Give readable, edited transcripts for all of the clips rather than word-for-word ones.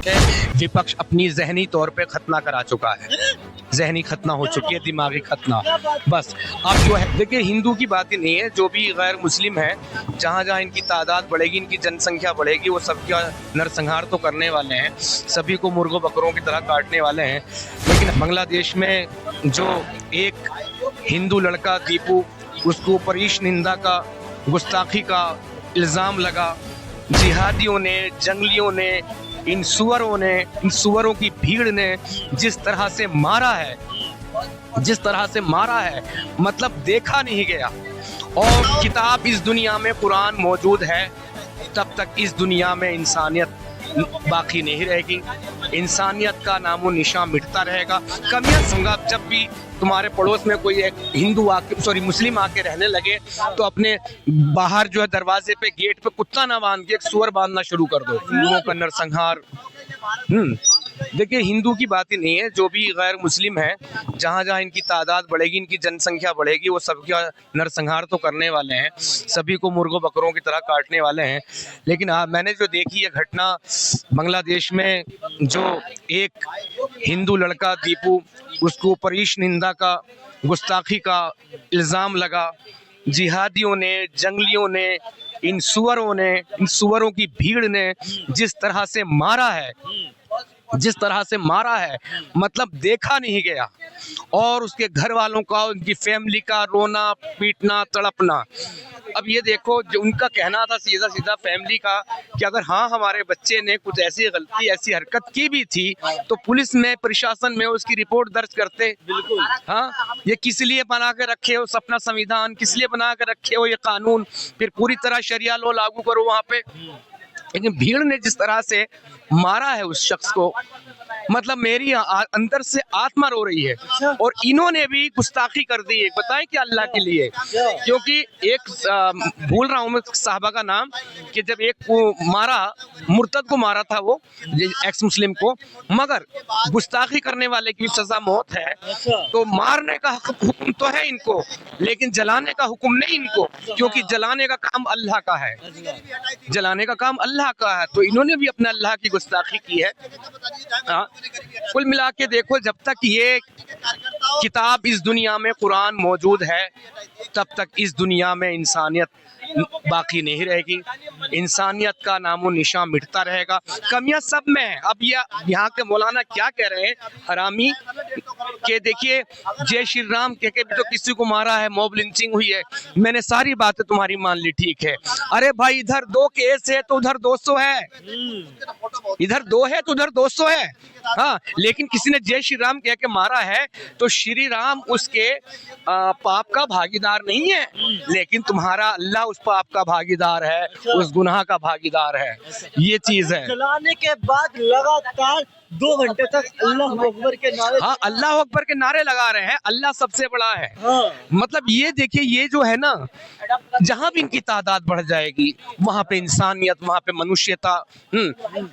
विपक्ष अपनी जहनी तौर पे खतना करा चुका है, जहनी खतना हो चुकी है, दिमागी खतना। बस अब जो है देखिए, हिंदू की बात ही नहीं है, जो भी गैर मुस्लिम है, जहाँ जहाँ इनकी तादाद बढ़ेगी, इनकी जनसंख्या बढ़ेगी, वो सबका नरसंहार तो करने वाले हैं, सभी को मुर्गों बकरों की तरह काटने वाले हैं। लेकिन बांग्लादेश में जो एक हिंदू लड़का दीपू, उसको ऊपर ईश निंदा का, गुस्ताखी का इल्ज़ाम लगा, जिहादियों ने, जंगलियों ने, इन सुअरों की भीड़ ने जिस तरह से मारा है, मतलब देखा नहीं गया। और किताब इस दुनिया में कुरान मौजूद है, तब तक इस दुनिया में इंसानियत बाकी नहीं रहेगी, इंसानियत का नामो निशान मिटता रहेगा। कमियां संगा जब भी तुम्हारे पड़ोस में कोई एक मुस्लिम आके रहने लगे, तो अपने बाहर जो है दरवाजे पे, गेट पे कुत्ता ना बांध के एक सुअर बांधना शुरू कर दो, हिंदुओं का नरसंहार। देखिए, हिंदू की बात ही नहीं है, जो भी गैर मुस्लिम है, जहाँ जहाँ इनकी तादाद बढ़ेगी, इनकी जनसंख्या बढ़ेगी, वो सबका नरसंहार तो करने वाले हैं, सभी को मुर्गों बकरों की तरह काटने वाले हैं। लेकिन मैंने जो देखी है घटना बांग्लादेश में, जो एक हिंदू लड़का दीपू, उसको ऊपर ईश निंदा का, गुस्ताखी का इल्ज़ाम लगा, जिहादियों ने, जंगलियों ने, इन सुअरों की भीड़ ने जिस तरह से मारा है, मतलब देखा नहीं गया। और उसके घर वालों का, उनकी फैमिली का रोना पीटना तड़पना। अब ये देखो, जो उनका कहना था सीधा सीधा फैमिली का कि अगर हाँ हमारे बच्चे ने कुछ ऐसी गलती, ऐसी हरकत की भी थी, तो पुलिस में, प्रशासन में उसकी रिपोर्ट दर्ज करते। बिल्कुल। हाँ, ये किस लिए बना के रखे हो अपना संविधान, किस लिए बना के रखे हो ये कानून, फिर पूरी तरह शरिया लॉ लागू करो वहाँ पे। लेकिन भीड़ ने जिस तरह से मारा है उस शख्स को, मतलब मेरी अंदर से आत्मा रो रही है। और इन्होंने भी गुस्ताखी कर दी है, बताएं कि अल्लाह के लिए, क्योंकि एक भूल रहा हूँ मैं साहबा का नाम, कि जब एक को मारा, मुर्तद को मारा था, वो एक्स मुस्लिम को, मगर गुस्ताखी करने वाले की सजा मौत है। तो मारने का हुक्म तो है इनको, लेकिन जलाने का हुक्म नहीं इनको, क्योंकि जलाने का काम अल्लाह का है, जलाने का काम अल्लाह का है। तो इन्होंने भी अपने अल्लाह की गुस्ताखी की है। कुल मिला के देखो, जब तक ये किताब इस दुनिया में कुरान मौजूद है, तब तक इस दुनिया में इंसानियत बाकी नहीं रहेगी, इंसानियत का नामो निशान मिटता रहेगा। कमियां सब में है। अब यहाँ के मौलाना क्या कह रहे हैं, हरामी, के देखिए जय श्री राम कह के भी तो किसी को मारा है, मॉब लिंचिंग हुई है। मैंने सारी बातें तुम्हारी मान ली, ठीक है। अरे भाई, इधर 2 केस है तो उधर 200 है, इधर 2 है तो उधर 200 है। हाँ, लेकिन किसी ने जय श्री राम कह के मारा है, तो श्री राम उसके पाप का भागीदार नहीं है, लेकिन तुम्हारा अल्लाह उस पाप का भागीदार है, उस गुनाह का भागीदार है। ये चीज है। जलाने के बाद लगातार 2 घंटे तक अल्लाह अकबर के नारे, हाँ, अल्लाह अकबर के नारे लगा रहे हैं, अल्लाह सबसे बड़ा है। हाँ। मतलब ये देखिए, ये जो है ना, जहां भी इनकी तादाद बढ़ जाएगी, वहां पे इंसानियत, वहां पे मनुष्यता,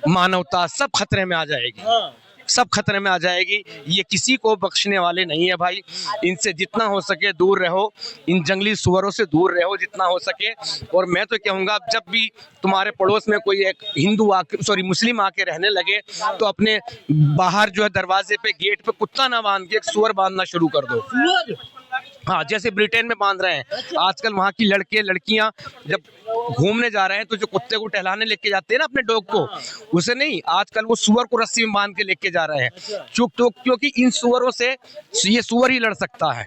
मानवता सब खतरे में आ जाएगी। हाँ। सब खतरे में आ जाएगी। ये किसी को बख्शने वाले नहीं है भाई। इनसे जितना हो सके दूर रहो, इन जंगली सुअरों से दूर रहो जितना हो सके। और मैं तो कहूँगा, जब भी तुम्हारे पड़ोस में कोई एक मुस्लिम आके रहने लगे, तो अपने बाहर जो है दरवाजे पे, गेट पे कुत्ता ना बांध के एक सुअर बांधना शुरू कर दो। हाँ, जैसे ब्रिटेन में बांध रहे हैं आजकल। वहाँ की लड़कियां जब घूमने जा रहे हैं, तो जो कुत्ते को टहलाने लेके जाते हैं ना अपने डॉग को, उसे नहीं, आजकल वो सुअर को रस्सी में बांध के लेके जा रहे हैं। क्योंकि इन सुअरों से ये सुअर ही लड़ सकता है।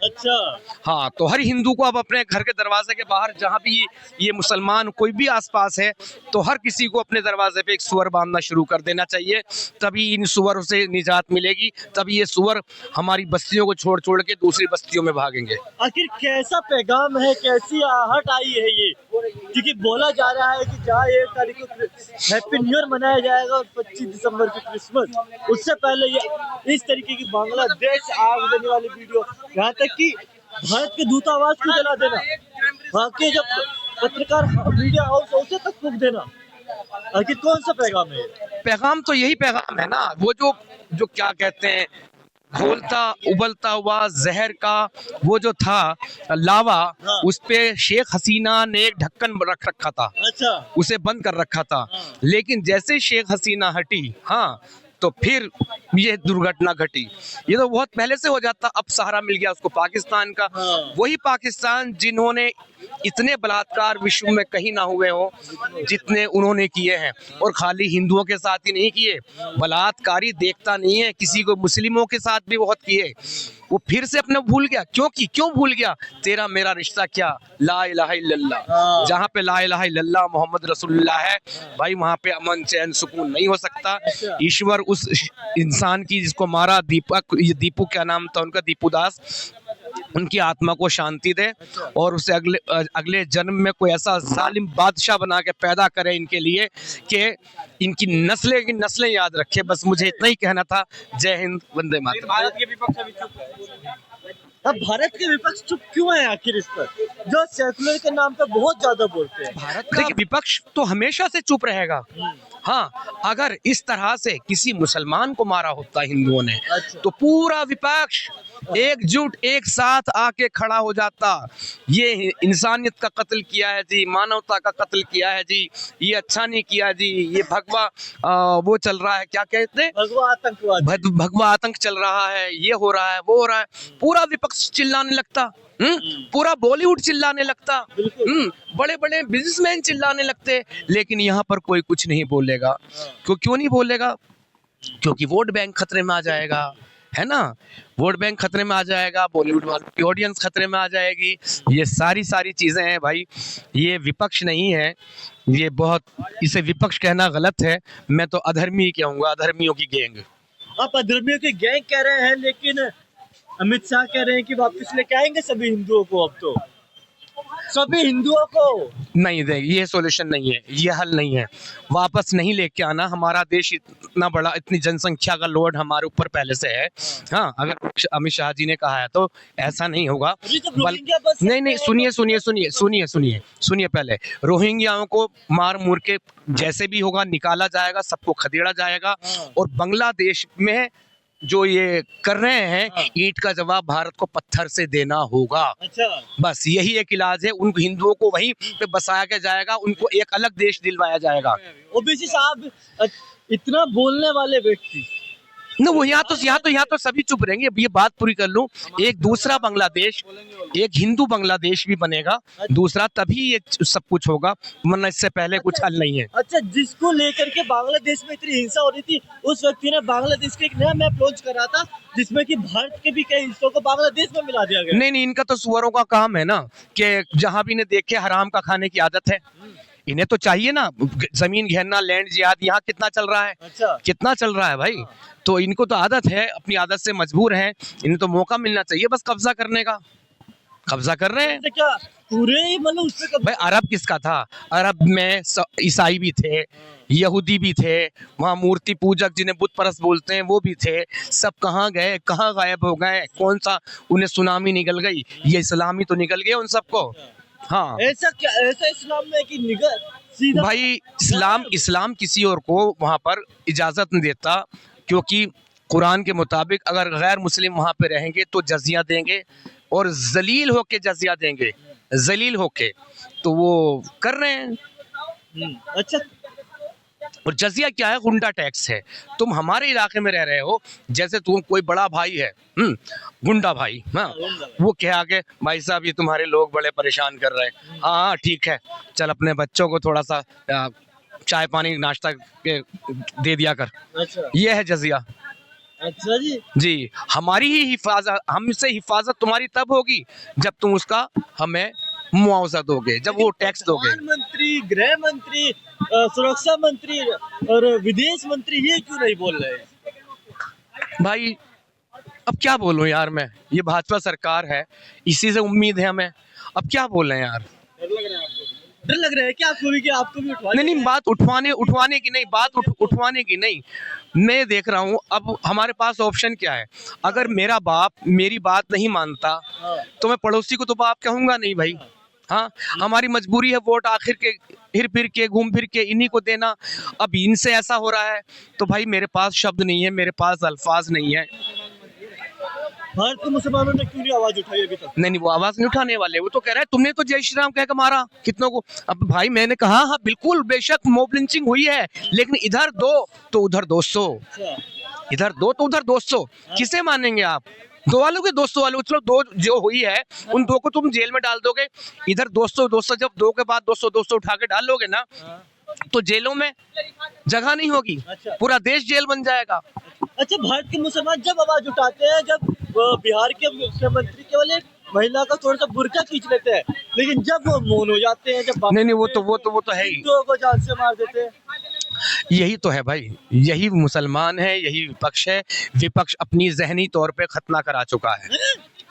हाँ, तो हर हिंदू को अब अपने घर के दरवाजे के बाहर, जहाँ भी ये मुसलमान कोई भी आसपास है, तो हर किसी को अपने दरवाजे पे एक सुअर बांधना शुरू कर देना चाहिए। तभी इन सुअरों से निजात मिलेगी, तभी ये सुअर हमारी बस्तियों को छोड़ छोड़ के दूसरी बस्तियों में भागेंगे। आखिर कैसा पैगाम है, कैसी आहट आई है ये, क्योंकि बोला जा रहा है कि जहाँ 1 तारीख को हैप्पी न्यू ईयर मनाया जाएगा और 25 दिसंबर की क्रिसमस, उससे पहले ये इस तरीके की बांग्लादेश आग देने वाली वीडियो, यहाँ तक कि भारत के दूतावास को जला देना, वहाँ के जब पत्रकार मीडिया हाउस उसे तक फूंक देना, आखिर कौन सा पैगाम है? पैगाम तो यही पैगाम है ना, वो जो क्या कहते हैं, घोलता उबलता हुआ जहर का वो जो था लावा, हाँ। उस पे शेख हसीना ने एक ढक्कन रख रखा था, अच्छा। उसे बंद कर रखा था। हाँ। लेकिन जैसे शेख हसीना हटी, हाँ, तो फिर ये दुर्घटना घटी। ये तो बहुत पहले से हो जाता, अब सहारा मिल गया उसको पाकिस्तान का। हाँ। वही पाकिस्तान जिन्होंने इतने बलात्कार विश्व में कहीं ना हुए हो जितने उन्होंने किए हैं, और खाली हिंदुओं के साथ ही नहीं किए, बलात्कारी देखता नहीं है किसी को, मुस्लिमों के साथ भी बहुत किए। वो फिर से अपने भूल गया, क्यों भूल गया? तेरा मेरा रिश्ता क्या, ला इलाहा इल्लल्लाह। हाँ। जहाँ पे ला इलाहा इल्लल्लाह मोहम्मद रसूलुल्लाह है, भाई वहाँ पे अमन चैन सुकून नहीं हो सकता। अच्छा। ईश्वर उस इंसान की जिसको मारा, दीपक, ये दीपू क्या नाम था उनका, दीपू दास, उनकी आत्मा को शांति दे, और उसे अगले जन्म में कोई ऐसा जालिम बादशाह बना के पैदा करे इनके लिए कि इनकी नस्लें की नस्लें याद रखे। बस मुझे इतना ही कहना था। जय हिंद, वंदे मातरम। भारत के विपक्ष अभी चुप है। अब भारत के विपक्ष चुप क्यों है आखिर इस पर, जो सेकुलर के नाम पे बहुत ज्यादा बोलते हैं? भारत का देखिए, विपक्ष तो हमेशा से चुप रहेगा। हाँ, अगर इस तरह से किसी मुसलमान को मारा होता हिंदुओं ने, अच्छा। तो पूरा विपक्ष एकजुट एक साथ आके खड़ा हो जाता। ये इंसानियत का कत्ल किया है जी, मानवता का कत्ल किया है जी, ये अच्छा नहीं किया जी, ये भगवा वो चल रहा है, क्या कहते हैं, भगवा आतंकवाद। भगवा आतंक चल रहा है, ये हो रहा है, वो हो रहा है। पूरा विपक्ष चिल्लाने लगता, पूरा बॉलीवुड चिल्लाने लगता, बड़े बड़े बिजनेसमैन चिल्लाने लगते। लेकिन यहाँ पर कोई कुछ नहीं बोलेगा। क्यों नहीं बोलेगा? क्योंकि वोट बैंक खतरे में आ जाएगा, है ना, वोट बैंक खतरे में आ जाएगा, बॉलीवुड वालों की ऑडियंस खतरे में आ जाएगी। ये सारी चीजें हैं भाई। ये विपक्ष नहीं है, ये बहुत, इसे विपक्ष कहना गलत है। मैं तो अधर्मी कहूंगा, अधर्मियों की गैंग। आप अधर्मियों की गैंग कह रहे हैं, लेकिन अमित शाह कह रहे हैं कि वापस लेके आएंगे सभी हिंदुओं को। अब तो सभी हिंदुओं को नहीं देंगे, ये सॉल्यूशन नहीं है, ये हल नहीं है। वापस नहीं लेके आना। हमारा देश इतना बड़ा, इतनी जनसंख्या का लोड हमारे ऊपर पहले से है। हाँ, अगर अमित शाह जी ने कहा है तो ऐसा नहीं होगा। नहीं, सुनिए पहले। रोहिंग्याओं को मार मुर के जैसे भी होगा निकाला जाएगा, सबको खदेड़ा जाएगा। और बांग्लादेश में जो ये कर रहे हैं, ईंट का जवाब भारत को पत्थर से देना होगा। अच्छा। बस यही एक इलाज है। उन हिंदुओं को वहीं पे बसाया के जाएगा, उनको एक अलग देश दिलवाया जाएगा। ओबीसी साहब, इतना बोलने वाले व्यक्ति न, वो यहाँ तो सभी चुप रहेंगे। अब ये बात पूरी कर लूं, एक दूसरा बांग्लादेश, एक हिंदू बांग्लादेश भी बनेगा दूसरा, तभी ये सब कुछ होगा, वरना इससे पहले कुछ हल नहीं है। अच्छा, जिसको लेकर के बांग्लादेश में इतनी हिंसा हो रही थी, उस व्यक्ति ने बांग्लादेश के एक नया मैप लॉन्च करा था, जिसमें कि भारत के भी कई हिस्सों को बांग्लादेश में मिला दिया गया। नहीं, इनका तो सुअरों का काम है ना, कि जहां भी इन्हें देखे हराम का खाने की आदत है। इन्हें तो चाहिए ना जमीन घेरना, लैंड जिहाद। यहाँ कितना चल रहा है? अच्छा। कितना चल रहा है भाई? तो इनको तो आदत है, अपनी आदत से मजबूर हैं। इन्हें तो मौका मिलना चाहिए बस कब्जा करने का। कब्जा कर रहे हैं क्या पूरे ही, मतलब उस पे भाई। अरब किसका था? अरब में ईसाई भी थे, यहूदी भी थे, वहाँ मूर्ति पूजक जिन्हें बुत परस्त बोलते हैं वो भी थे। सब कहाँ गए, कहाँ गायब हो गए? कौन सा उन्हें सुनामी निकल गई? ये इस्लामी तो निकल गए उन सबको। हाँ, ऐसा क्या, ऐसा इस्लाम में कि निगल सीधा भाई इस्लाम किसी और को वहाँ पर इजाजत नहीं देता, क्योंकि कुरान के मुताबिक अगर गैर मुस्लिम वहाँ पे रहेंगे तो जजिया देंगे, और जलील होके जजिया देंगे, जलील होके। तो वो कर रहे हैं। अच्छा। और जजिया क्या है? गुंडा टैक्स है। तुम हमारे इलाके में रह रहे हो, जैसे तुम कोई बड़ा भाई है, गुंडा भाई, हाँ, वो कह आगे भाई साहब ये तुम्हारे लोग बड़े परेशान कर रहे हैं। हाँ ठीक है, चल अपने बच्चों को थोड़ा सा चाय पानी नाश्ता के दे दिया कर। अच्छा। ये है जजिया। अच्छा जी। हमारी ही हिफाजत, हमसे हिफाजत तुम्हारी तब होगी जब तुम उसका हमें मुआवजा दोगे, जब वो टैक्स दोगे। प्रधानमंत्री, गृह मंत्री, सुरक्षा मंत्री और विदेश मंत्री ये क्यों नहीं बोल रहे? भाई अब क्या बोलूं यार मैं, ये भाजपा सरकार है, इसी से उम्मीद है हमें। अब क्या बोलें यार? डर लग रहा है क्या आपको भी, कि आपको भी उठवाने? नहीं, बात उठवाने की नहीं, बात उठवाने की नहीं। मैं देख रहा हूँ अब हमारे पास ऑप्शन क्या है। अगर मेरा बाप मेरी बात नहीं मानता तो मैं पड़ोसी को तो बाप कहूंगा नहीं भाई। हाँ, हमारी मजबूरी है वोट आखिर के हिर फिर के घूम फिर के इन्हीं को देना। अब इनसे ऐसा हो रहा है तो भाई मेरे पास शब्द नहीं है, मेरे पास अल्फाज नहीं है। भारत के मुसलमानों ने क्यों नहीं आवाज उठाई अभी तक? नहीं नहीं, वो आवाज नहीं उठाने वाले, वो तो कह रहे हैं तुमने तो जय श्री राम कह के मारा कितनों को। अब भाई मैंने कहा हाँ बिल्कुल बेशक मॉब लिंचिंग हुई है, लेकिन इधर 2 तो उधर 200, अच्छा, इधर 2 तो उधर 200, किसे मानेंगे आप? 2 वालों के 200 वालों, चलो 2 जो हुई है उन 2 को तुम जेल में डाल दोगे, इधर 200 जब 2 के बाद 200 उठा के डाल लोगे ना, हाँ, तो जेलों में जगह नहीं होगी, अच्छा। पूरा देश जेल बन जाएगा। अच्छा, भारत के मुसलमान जब आवाज उठाते हैं, जब बिहार के मुख्यमंत्री केवल एक महिला का थोड़ा सा बुर्का खींच लेते हैं, लेकिन जब वो मौन हो जाते हैं, जब नहीं नहीं, वो तो है ही, हिंदुओं को जान से मार देते हैं। यही तो है भाई, यही मुसलमान है, यही विपक्ष है। विपक्ष अपनी जहनी तौर पे खतना करा चुका है,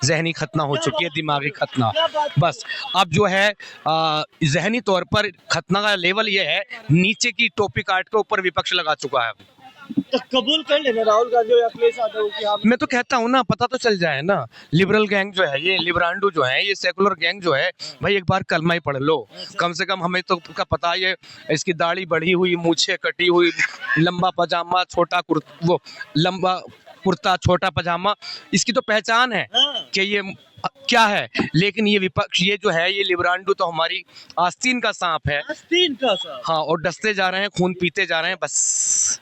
जहनी खतना हो चुकी है, दिमागी खतना। क्या बात? बस अब जो है जहनी तौर पर खतना का लेवल ये है, नीचे की टोपी काट के ऊपर विपक्ष लगा चुका है। तो कबूल कर लेना राहुल गांधी और अखिलेश यादव की हम। मैं तो कहता हूँ ना, पता तो चल जाए ना, लिबरल गैंग जो है, ये लिबरांडू जो है, ये सेकुलर गैंग जो है, भाई एक बार कलमा ही पढ़ लो, कम से कम हमें तो का पता है, ये इसकी दाढ़ी बढ़ी हुई, मूछें कटी हुई, लंबा पजामा, वो लंबा कुर्ता, छोटा पजामा, इसकी तो पहचान है हाँ। कि ये क्या है। लेकिन ये विपक्ष, ये जो है, ये लिबरांडू तो हमारी आस्तीन का सांप है। आस्तीन का सा। हाँ, और डसते जा रहे हैं, खून पीते जा रहे हैं, बस।